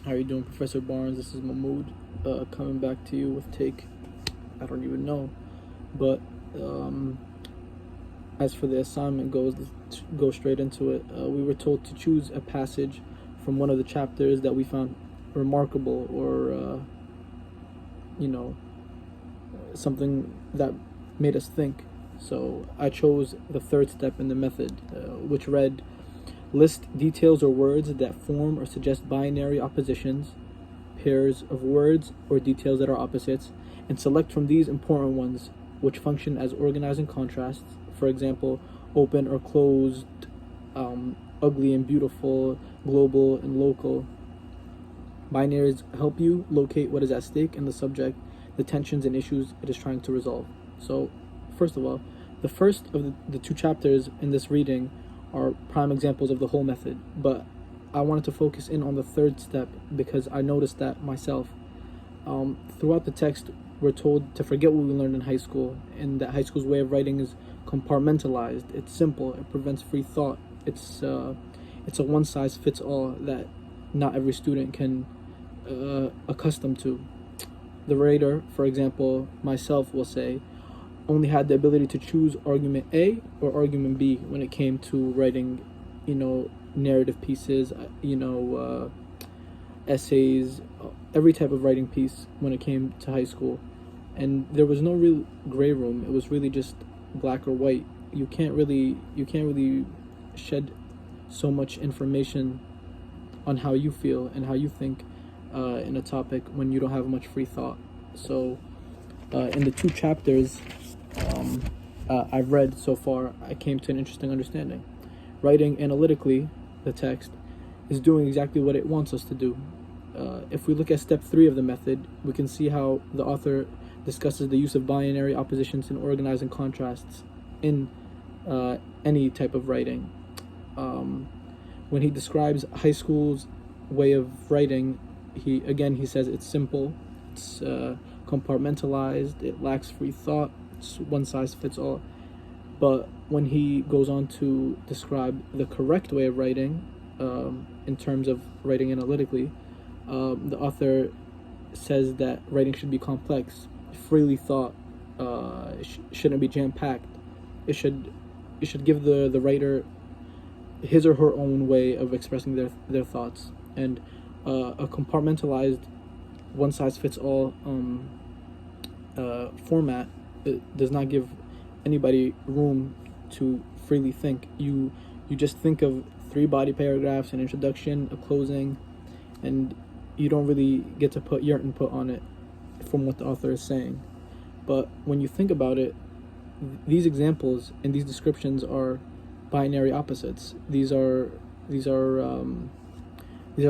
How are you doing, Professor Barnes? This is Mahmood, coming back to you with take. I don't even know, but um, as for the assignment goes, let's go straight into it. We were told to choose a passage from one of the chapters that we found remarkable, or you know, something that made us think. So I chose the third step in the method, which read: list details or words that form or suggest binary oppositions, pairs of words or details that are opposites, and select from these important ones which function as organizing contrasts. For example, open or closed, ugly and beautiful, global and local. Binaries help you locate what is at stake in the subject, the tensions and issues it is trying to resolve. So, first of all, the first of the two chapters in this reading are prime examples of the whole method, but I wanted to focus in on the third step because I noticed that myself. Throughout the text, we're told to forget what we learned in high school, and that high school's way of writing is compartmentalized. It's simple. It prevents free thought. It's a one size fits all that not every student can accustom to. The writer, for example, myself, will say, only had the ability to choose argument A or argument B when it came to writing, narrative pieces, essays, every type of writing piece when it came to high school. And there was no real gray room. It was really just black or white. You can't really shed so much information on how you feel and how you think in a topic when you don't have much free thought. So, in the two chapters I've read so far, I came to an interesting understanding. Writing analytically, the text is doing exactly what it wants us to do. If we look at step 3 of the method, we can see how the author discusses the use of binary oppositions and organizing contrasts in any type of writing. When he describes high school's way of writing, he says it's simple, it's compartmentalized, it lacks free thought, it's one size fits all. But when he goes on to describe the correct way of writing, in terms of writing analytically, the author says that writing should be complex, freely thought, shouldn't be jam-packed. It should give the writer his or her own way of expressing their thoughts, and a compartmentalized, one-size-fits-all format, it does not give anybody room to freely think. You just think of 3 body paragraphs, an introduction, a closing, and you don't really get to put your input on it from what the author is saying. But when you think about it, these examples and these descriptions are binary opposites. These are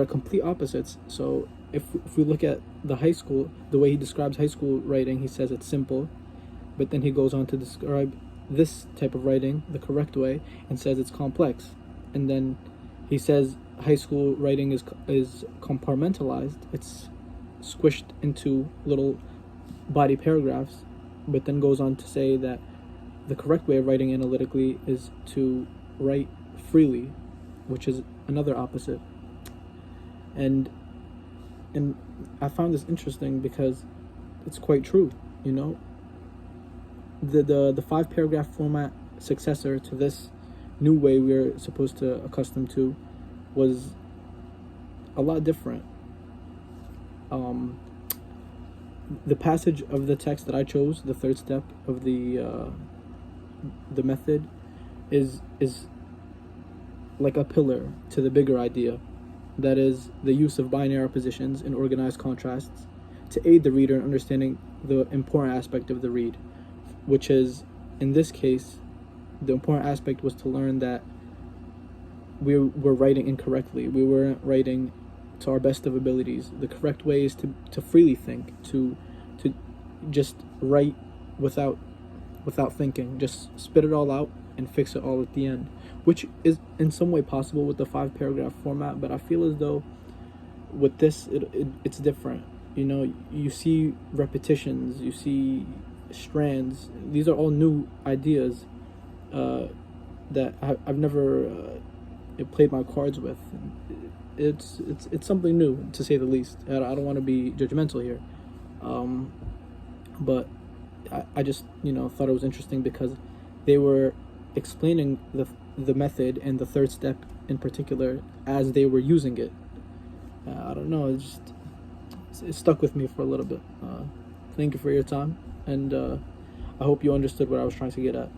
complete opposites. So if we look at the high school, the way he describes high school writing, he says it's simple, but then he goes on to describe this type of writing, the correct way, and says it's complex. And then he says high school writing is compartmentalized. It's squished into little body paragraphs, but then goes on to say that the correct way of writing analytically is to write freely, which is another opposite. And I found this interesting because it's quite true. The 5-paragraph format successor to this new way we're supposed to accustom to was a lot different. The passage of the text that I chose, the third step of the method, is like a pillar to the bigger idea, that is the use of binary oppositions and organized contrasts to aid the reader in understanding the important aspect of the read, which is, in this case, the important aspect was to learn that we were writing incorrectly. We weren't writing to our best of abilities. The correct way is to freely think, to just write without thinking, just spit it all out and fix it all at the end, which is in some way possible with the 5-paragraph format, but I feel as though with this it's different. You see repetitions, you see strands. These are all new ideas that I've never played my cards with. it's something new, to say the least. I don't want to be judgmental here, but I just thought it was interesting because they were explaining the method and the third step in particular as they were using it. I don't know, it stuck with me for a little bit. Thank you for your time, and I hope you understood what I was trying to get at.